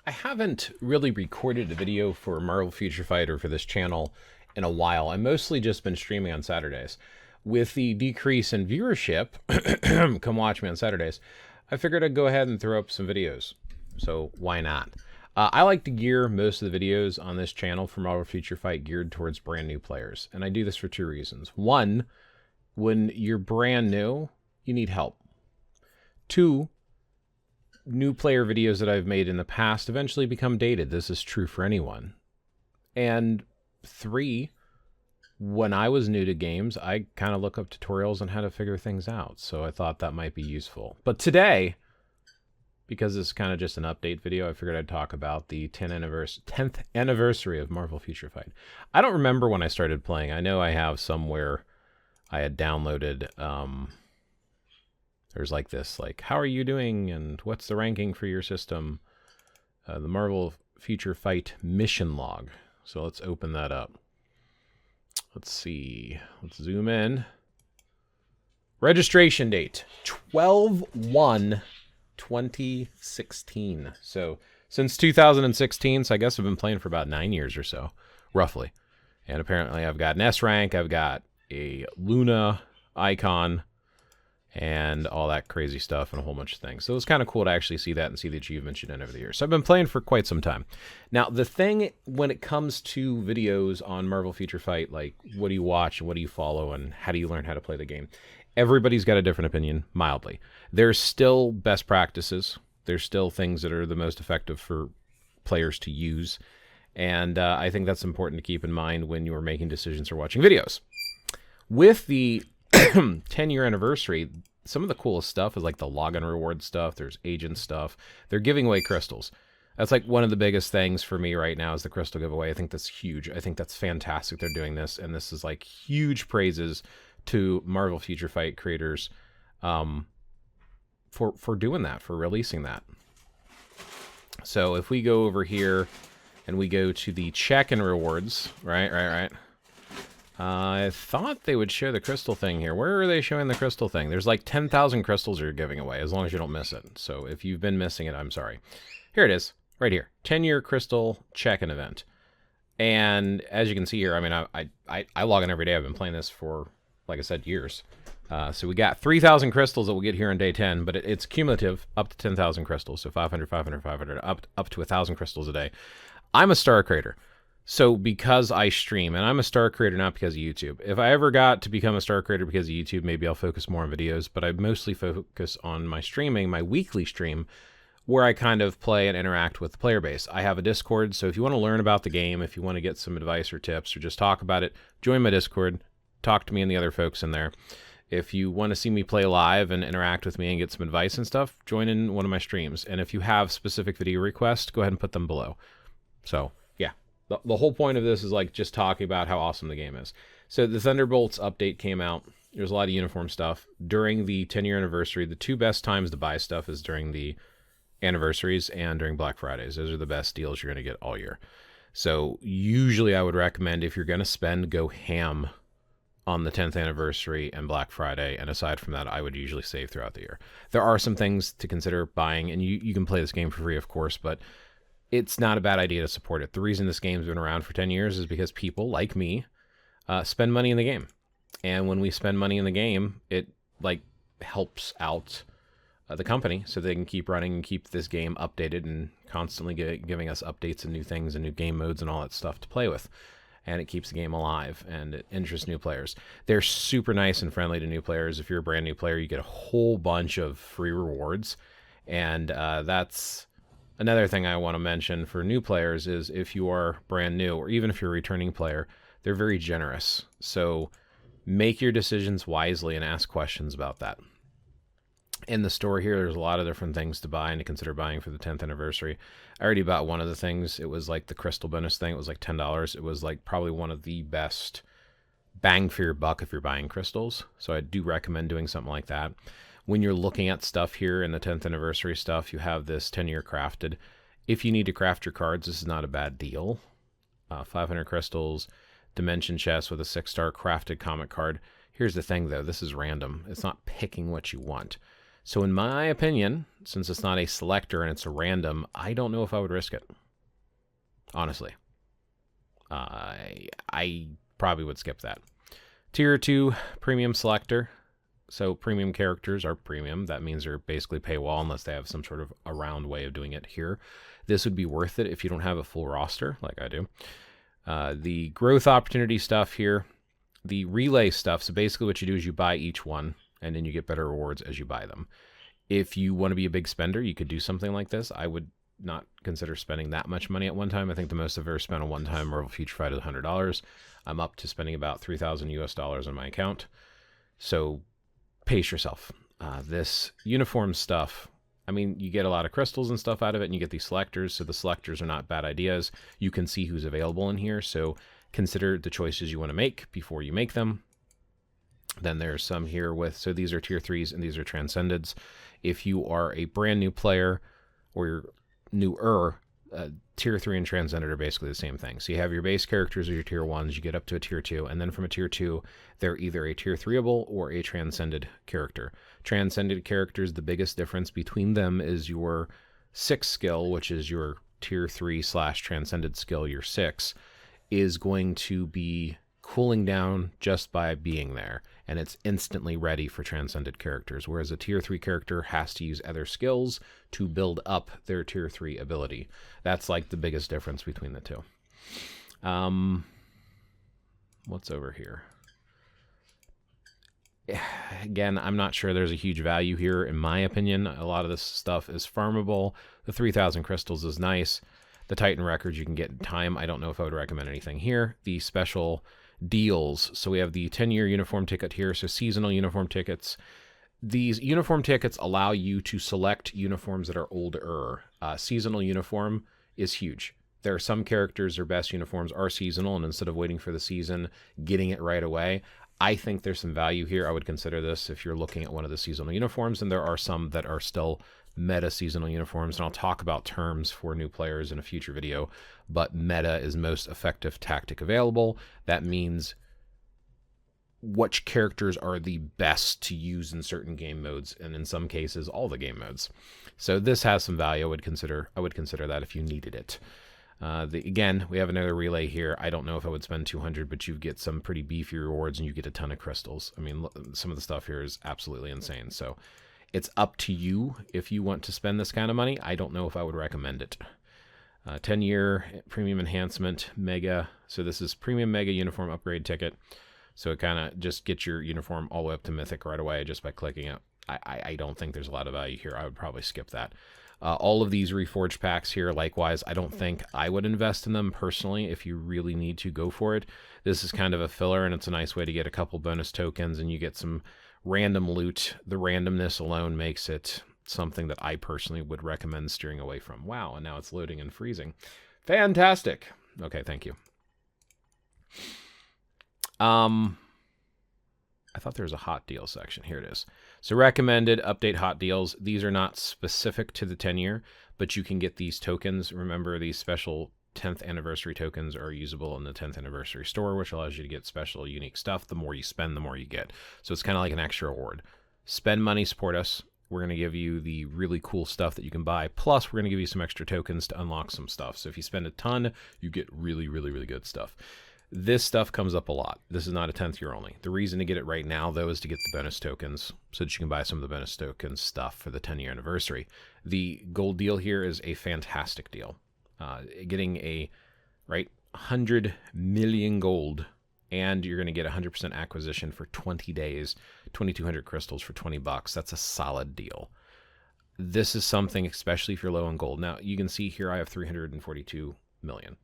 I haven't really recorded a video for Marvel Future Fight or for this channel in a while. I've mostly just been streaming on Saturdays. With the decrease in viewership, come watch me on Saturdays, I figured I'd go ahead and throw up some videos. So why not? I like to gear most of the videos on this channel for Marvel Future Fight geared towards brand new players. And I do this for two reasons. One, when you're brand new, you need help. Two, new player videos that I've made in the past eventually become dated. This is true for anyone. And three, when I was new to games, I kind of look up tutorials on how to figure things out. So I thought that might be useful. But today, because it's kind of just an update video, I figured I'd talk about the 10th anniversary of Marvel Future Fight. I don't remember when I started playing. I know I have somewhere I had downloaded... there's like this, like, how are you doing and what's the ranking for your system? The Marvel Future Fight mission log. So let's open that up. Let's see. Let's zoom in. Registration date, 12/1/2016. So since 2016, so I guess I've been playing for about 9 years or so, roughly. And apparently I've got an S rank, I've got a Luna icon, and all that crazy stuff and a whole bunch of things. So it was kind of cool to actually see that and see the achievements you've done over the years. So I've been playing for quite some time. Now, the thing when it comes to videos on Marvel Future Fight, like what do you watch and what do you follow and how do you learn how to play the game? Everybody's got a different opinion, mildly. There's still best practices. There's still things that are the most effective for players to use. And I think that's important to keep in mind when you're making decisions or watching videos. With the 10-year anniversary, some of the coolest stuff is like the login reward stuff. There's agent stuff. They're giving away crystals. That's like one of the biggest things for me right now is the crystal giveaway. I think that's huge. I think that's fantastic they're doing this, and this is like huge praises to Marvel Future Fight creators for doing that, for releasing that. So if we go over here and we go to the Checkin rewards, right. I thought they would show the crystal thing here. Where are they showing the crystal thing? There's like 10,000 crystals you're giving away, as long as you don't miss it. So if you've been missing it, I'm sorry. Here it is, right here. 10-year crystal check-in event. And as you can see here, I mean, I log in every day. I've been playing this for, like I said, years. So we got 3,000 crystals that we'll get here on day 10, but it's cumulative up to 10,000 crystals. So 500, 500, 500, up to 1,000 crystals a day. I'm a star creator. So because I stream, and I'm a star creator not because of YouTube. If I ever got to become a star creator because of YouTube, maybe I'll focus more on videos, but I mostly focus on my streaming, my weekly stream, where I kind of play and interact with the player base. I have a Discord, so if you want to learn about the game, if you want to get some advice or tips or just talk about it, join my Discord, talk to me and the other folks in there. If you want to see me play live and interact with me and get some advice and stuff, join in one of my streams. And if you have specific video requests, go ahead and put them below. So, yeah. The whole point of this is like just talking about how awesome the game is. So the Thunderbolts update came out. There's a lot of uniform stuff. During the 10-year anniversary, the two best times to buy stuff is during the anniversaries and during Black Fridays. Those are the best deals you're going to get all year. So usually I would recommend if you're going to spend, go ham on the 10th anniversary and Black Friday. And aside from that, I would usually save throughout the year. There are some things to consider buying, and you can play this game for free, of course, but it's not a bad idea to support it. The reason this game's been around for 10 years is because people like me spend money in the game. And when we spend money in the game, it like helps out the company so they can keep running and keep this game updated and constantly giving us updates and new things and new game modes and all that stuff to play with. And it keeps the game alive and it interests new players. They're super nice and friendly to new players. If you're a brand new player, you get a whole bunch of free rewards. And that's another thing I want to mention for new players is if you are brand new or even if you're a returning player, they're very generous. So make your decisions wisely and ask questions about that. In the store here, there's a lot of different things to buy and to consider buying for the 10th anniversary. I already bought one of the things. It was like the crystal bonus thing. It was like $10. It was like probably one of the best bang for your buck if you're buying crystals. So I do recommend doing something like that. When you're looking at stuff here in the 10th anniversary stuff, you have this 10-year crafted. If you need to craft your cards, this is not a bad deal. 500 crystals, dimension chest with a 6-star crafted comic card. Here's the thing, though. This is random. It's not picking what you want. So in my opinion, since it's not a selector and it's a random, I don't know if I would risk it. Honestly. I probably would skip that. Tier 2 premium selector. So premium characters are premium. That means they're basically paywall unless they have some sort of around way of doing it here. This would be worth it if you don't have a full roster like I do. The growth opportunity stuff here. The relay stuff. So basically what you do is you buy each one and then you get better rewards as you buy them. If you want to be a big spender, you could do something like this. I would not consider spending that much money at one time. I think the most I've ever spent on one time Marvel Future Fight is $100. I'm up to spending about $3,000 US on my account. So pace yourself. This uniform stuff, I mean, you get a lot of crystals and stuff out of it, and you get these selectors, so the selectors are not bad ideas. You can see who's available in here, so consider the choices you want to make before you make them. Then there's some here with, so these are tier 3s and these are transcendeds. If you are a brand new player or you're newer, tier 3 and transcended are basically the same thing. So you have your base characters or your tier 1s, you get up to a tier 2, and then from a tier 2, they're either a tier 3able or a transcended character. Transcended characters, the biggest difference between them is your 6 skill, which is your tier 3/transcended skill, your 6, is going to be cooling down just by being there, and it's instantly ready for transcended characters, whereas a tier 3 character has to use other skills to build up their tier 3 ability. That's like the biggest difference between the two. What's over here? Again, I'm not sure there's a huge value here. In my opinion, a lot of this stuff is farmable. The 3,000 crystals is nice. The Titan records you can get in time. I don't know if I would recommend anything here. The special deals. So we have the 10-year uniform ticket here. So seasonal uniform tickets. These uniform tickets allow you to select uniforms that are older. Seasonal uniform is huge. There are some characters, their best uniforms are seasonal, and instead of waiting for the season, getting it right away. I think there's some value here. I would consider this if you're looking at one of the seasonal uniforms, and there are some that are still meta seasonal uniforms, and I'll talk about terms for new players in a future video, but meta is most effective tactic available. That means which characters are the best to use in certain game modes, and in some cases all the game modes. So this has some value. I would consider that if you needed it. Again, we have another relay here. I don't know if I would spend 200, but you get some pretty beefy rewards and you get a ton of crystals. I mean, some of the stuff here is absolutely insane. So it's up to you if you want to spend this kind of money. I don't know if I would recommend it. 10-year premium enhancement, mega. So this is premium mega uniform upgrade ticket. So it kind of just gets your uniform all the way up to mythic right away just by clicking it. I don't think there's a lot of value here. I would probably skip that. All of these reforged packs here, likewise, I don't think I would invest in them personally. If you really need to, go for it. This is kind of a filler, and it's a nice way to get a couple bonus tokens, and you get some random loot. The randomness alone makes it something that I personally would recommend steering away from. Wow, and now it's loading and freezing. Fantastic. Okay, thank you. I thought there was a hot deal section. Here it is. So recommended update hot deals. These are not specific to the 10-year, but you can get these tokens. Remember, these special 10th anniversary tokens are usable in the 10th anniversary store, which allows you to get special unique stuff. The more you spend, the more you get. So it's kind of like an extra reward. Spend money, support us. We're going to give you the really cool stuff that you can buy. Plus, we're going to give you some extra tokens to unlock some stuff. So if you spend a ton, you get really, really, really good stuff. This stuff comes up a lot. This is not a 10th year only. The reason to get it right now, though, is to get the bonus tokens so that you can buy some of the bonus token stuff for the 10-year anniversary. The gold deal here is a fantastic deal. Getting a 100 million gold, and you're going to get 100% acquisition for 20 days, 2,200 crystals for $20. That's a solid deal. This is something, especially if you're low on gold. Now, you can see here I have 342 million.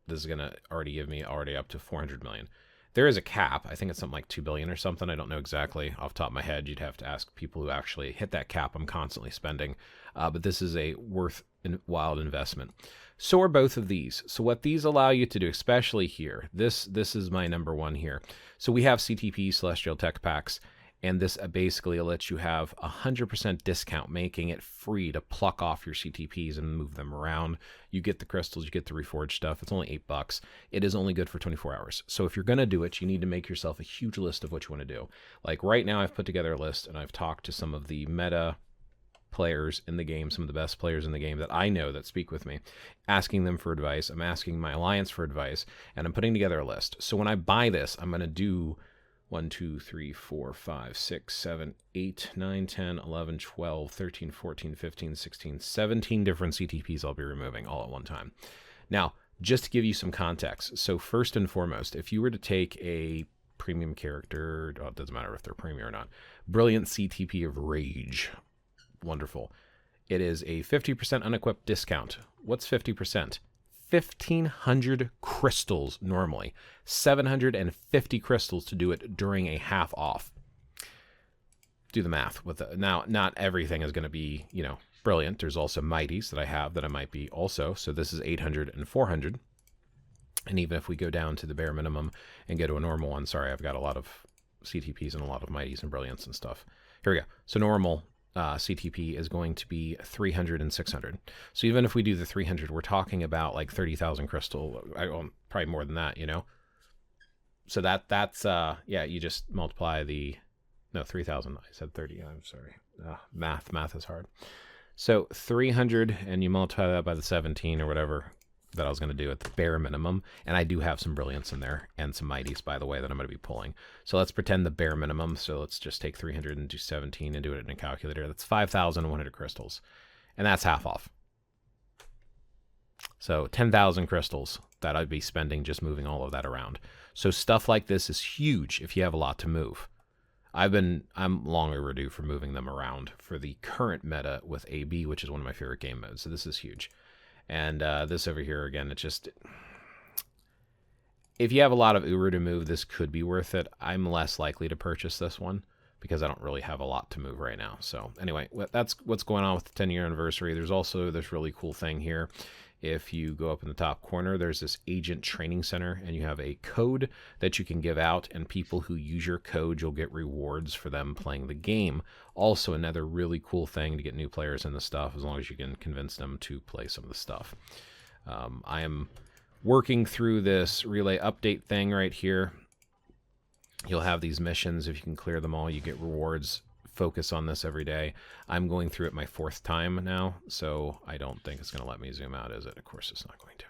This is going to already give me up to 400 million. There is a cap. I think it's something like 2 billion or something. I don't know exactly off the top of my head. You'd have to ask people who actually hit that cap. I'm constantly spending. But this is a worthwhile investment. So are both of these. So what these allow you to do, especially here, this is my number one here. So we have CTP, Celestial Tech Packs, And this basically lets you have 100% discount, making it free to pluck off your CTPs and move them around. You get the crystals, you get the reforged stuff. It's only $8. It is only good for 24 hours. So if you're going to do it, you need to make yourself a huge list of what you want to do. Like right now, I've put together a list and I've talked to some of the meta players in the game, some of the best players in the game that I know that speak with me, asking them for advice. I'm asking my alliance for advice, and I'm putting together a list. So when I buy this, I'm going to do 1, 2, 3, 4, 5, 6, 7, 8, 9, 10, 11, 12, 13, 14, 15, 16, 17 different CTPs I'll be removing all at one time. Now, just to give you some context, so first and foremost, if you were to take a premium character, it doesn't matter if they're premium or not, Brilliant CTP of Rage, wonderful. It is a 50% unequipped discount. What's 50%? 1,500 crystals normally. 750 crystals to do it during a half off. Do the math with the, now, not everything is going to be, you know, brilliant. There's also mighties that I have that I might be also. So this is 800 and 400. And even if we go down to the bare minimum and go to a normal one, sorry, I've got a lot of CTPs and a lot of mighties and brilliants and stuff. Here we go. So normal CTP is going to be 300 and 600. So even if we do the 300, we're talking about like 30,000 crystal, probably more than that, you know? So that's, yeah, you just multiply the, no, 3,000. I said 30. I'm sorry. Math is hard. So 300 and you multiply that by the 17 or whatever that I was going to do at the bare minimum. And I do have some brilliants in there and some mighties, by the way, that I'm going to be pulling. So let's pretend the bare minimum. So let's just take 300 and do 17 and do it in a calculator. That's 5,100 crystals. And that's half off. So 10,000 crystals that I'd be spending just moving all of that around. So stuff like this is huge if you have a lot to move. I'm long overdue for moving them around for the current meta with AB, which is one of my favorite game modes. So this is huge. And this over here, again, it just... If you have a lot of Uru to move, this could be worth it. I'm less likely to purchase this one because I don't really have a lot to move right now. So anyway, that's what's going on with the 10-year anniversary. There's also this really cool thing here. If you go up in the top corner, there's this agent training center, and you have a code that you can give out, and people who use your code, you'll get rewards for them playing the game. Also, another really cool thing to get new players in the stuff, as long as you can convince them to play some of the stuff. I am working through this relay update thing right here. You'll have these missions. If you can clear them all, you get rewards. Focus on this every day. I'm going through it my 4th time now, so I don't think it's going to let me zoom out, is it? Of course it's not going to.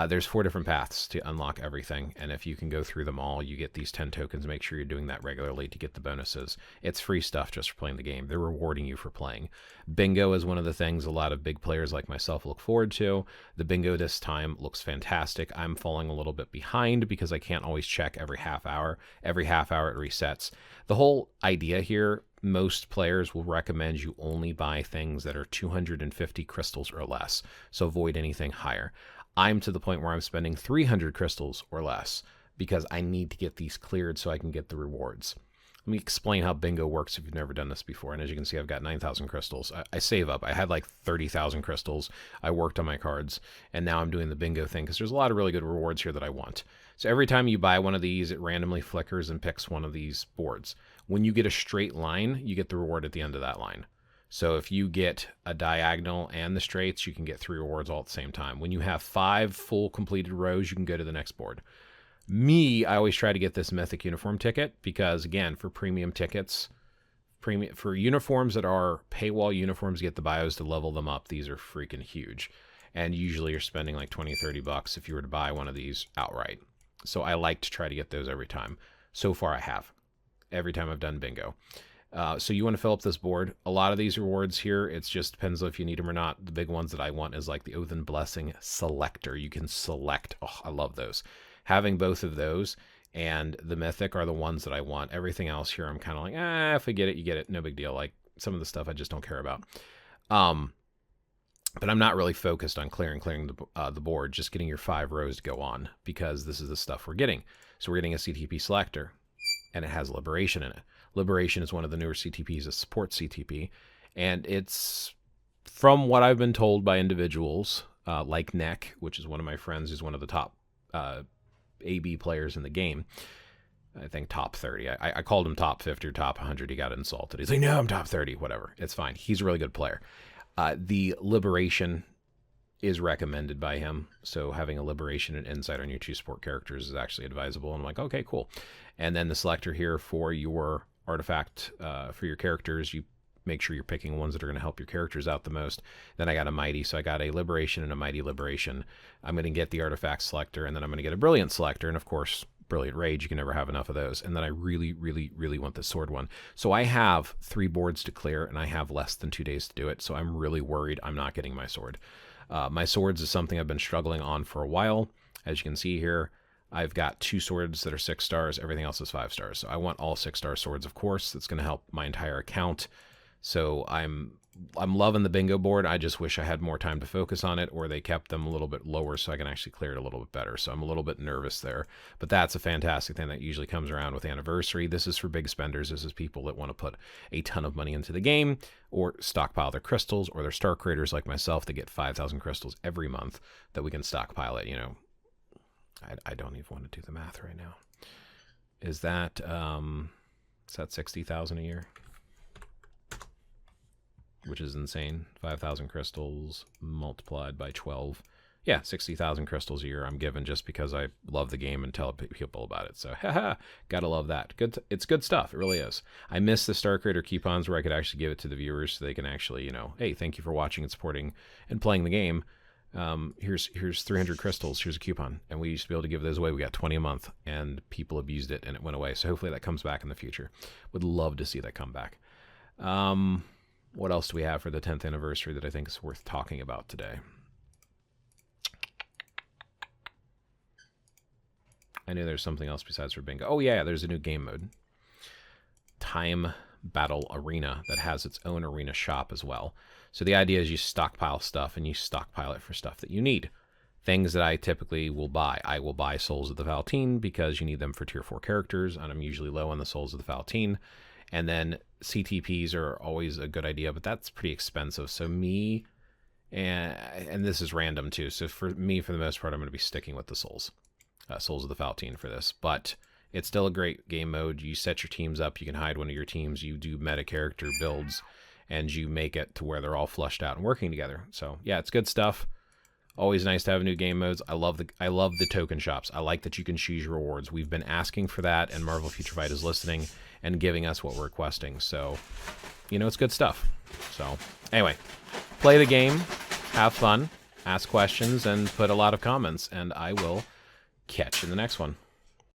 There's 4 different paths to unlock everything, and if you can go through them all, you get these 10 tokens. Make sure you're doing that regularly to get the bonuses. It's free stuff just for playing the game. They're rewarding you for playing. Bingo is one of the things a lot of big players like myself look forward to. The bingo this time looks fantastic. I'm falling a little bit behind because I can't always check every half hour. Every half hour it resets. The whole idea here, most players will recommend you only buy things that are 250 crystals or less, so avoid anything higher. I'm to the point where I'm spending 300 crystals or less because I need to get these cleared so I can get the rewards. Let me explain how bingo works if you've never done this before. And as you can see, I've got 9,000 crystals. I save up. I had like 30,000 crystals. I worked on my cards, and now I'm doing the bingo thing because there's a lot of really good rewards here that I want. So every time you buy one of these, it randomly flickers and picks one of these boards. When you get a straight line, you get the reward at the end of that line. So if you get a diagonal and the straights, you can get 3 rewards all at the same time. When you have 5 full completed rows, you can go to the next board. I always try to get this Mythic uniform ticket because, again, for premium tickets, for uniforms that are paywall uniforms, get the bios to level them up. These are freaking huge. And usually you're spending like 20, 30 bucks if you were to buy one of these outright. So I like to try to get those every time. So far I have. Every time I've done bingo. So you want to fill up this board. A lot of these rewards here, it just depends if you need them or not. The big ones that I want is like the Oath and Blessing Selector. You can select. Oh, I love those. Having both of those and the Mythic are the ones that I want. Everything else here, I'm kind of like, if I get it, you get it. No big deal. Like some of the stuff I just don't care about. But I'm not really focused on clearing the board, just getting your 5 rows to go on because this is the stuff we're getting. So we're getting a CTP Selector, and it has Liberation in it. Liberation is one of the newer CTPs, a support CTP, and it's, from what I've been told by individuals like Neck, which is one of my friends who's one of the top AB players in the game, I think top 30. I called him top 50 or top 100. He got insulted. He's like, no, I'm top 30. Whatever. It's fine. He's a really good player. The Liberation is recommended by him. So having a Liberation and Insight on your 2 support characters is actually advisable. And I'm like, okay, cool. And then the selector here for your artifact, for your characters, you make sure you're picking ones that are going to help your characters out the most. Then I got a Mighty, so I got a Liberation and a Mighty Liberation. I'm going to get the artifact selector, and then I'm going to get a Brilliant selector, and of course, Brilliant Rage, you can never have enough of those. And then I really, really, really want the sword one. So I have 3 boards to clear, and I have less than 2 days to do it, so I'm really worried I'm not getting my sword. My swords is something I've been struggling on for a while. As you can see here, I've got 2 swords that are 6 stars. Everything else is 5 stars. So I want all 6-star swords, of course. That's going to help my entire account. So I'm loving the bingo board. I just wish I had more time to focus on it, or they kept them a little bit lower so I can actually clear it a little bit better. So I'm a little bit nervous there. But that's a fantastic thing that usually comes around with Anniversary. This is for big spenders. This is people that want to put a ton of money into the game, or stockpile their crystals, or they're star creators like myself that get 5,000 crystals every month that we can stockpile it. You know, I don't even want to do the math right now. Is that 60,000 a year? Which is insane. 5,000 crystals multiplied by 12. Yeah, 60,000 crystals a year I'm given just because I love the game and tell people about it. So, haha, gotta love that. It's good stuff. It really is. I miss the Star Creator coupons where I could actually give it to the viewers so they can actually, you know, hey, thank you for watching and supporting and playing the game. Here's 300 crystals. Here's a coupon. And we used to be able to give those away. We got 20 a month, and people abused it, and it went away. So hopefully that comes back in the future. Would love to see that come back. What else do we have for the 10th anniversary that I think is worth talking about today? I knew there's something else besides for bingo. Oh, yeah, there's a new game mode. Time Battle Arena that has its own arena shop as well. So the idea is you stockpile stuff, and you stockpile it for stuff that you need. Things that I typically will buy. I will buy Souls of the Valtine because you need them for tier 4 characters, and I'm usually low on the Souls of the Valtine. And then CTPs are always a good idea, but that's pretty expensive. So me, and this is random too. So for me, for the most part, I'm going to be sticking with the Souls of the Valtine for this. But it's still a great game mode. You set your teams up. You can hide one of your teams. You do meta character builds, and you make it to where they're all flushed out and working together. So yeah, it's good stuff. Always nice to have new game modes. I love the token shops. I like that you can choose your rewards. We've been asking for that, and Marvel Future Fight is listening and giving us what we're requesting. So, you know, it's good stuff. So, anyway, play the game, have fun, ask questions, and put a lot of comments, and I will catch you in the next one.